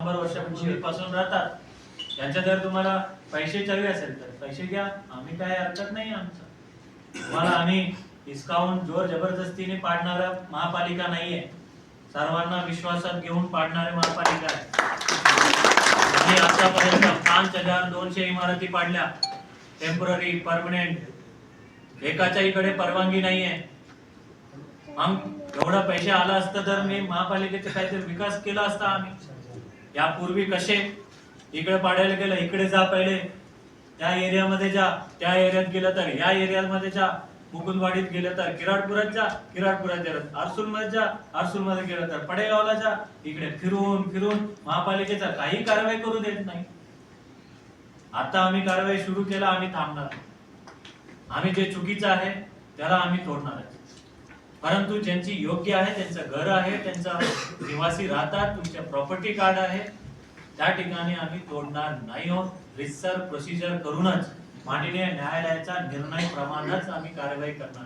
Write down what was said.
100 वर्षापूर्वीपासून राहतात, त्यांच्या जर तुम्हाला पैसे हवे असेल तर पैसे घ्या, आम्ही काय हरकत नाही आमचं. तुम्हाला आम्ही हिसकावून जोर जबरदस्तीने पाडणारा महापालिका नाहीये, सर्वांना विश्वासात घेऊन पाडणारे महापालिका आहे. आम्ही आतापर्यंत 5200 इमारती पाडल्या, टेम्पररी, परमनंट. एकाच्या इकडे परवानगी नाहीये. मग एवढा पैसे आला असतं तर मी महापालिकेचा काहीतरी विकास केला असता. आम्ही यापूर्वी कसे इकडे पाडायला गेलं, इकडे जा पहिले, त्या एरियामध्ये जा, त्या एरियात गेलं तर या एरियामध्ये जा, मुकुंदवाडीत गेलं तर किराडपुरात जा, किराडपुरात गेलं आरसूलमध्ये जा, आरसूलमध्ये गेलं तर पडेगावला जा. इकडे फिरून फिरून महापालिकेचा काही कारवाई करू देत नाही. आता आम्ही कारवाई सुरू केला, आम्ही थांबणार. आम्ही जे चुकीचं आहे त्याला आम्ही तोडणार आहे. परंतु ज्यांची योग्य आहे, त्यांचं घर आहे, त्यांचा निवासी राहतात, तुमच्या प्रॉपर्टी कार्ड आहे, त्या ठिकाणी आम्ही तोडणार नाही आहोत. रितसर प्रोसिजर करूनच माननीय न्यायालयाचा निर्णय प्रमाणेच आम्ही कारवाई करणार.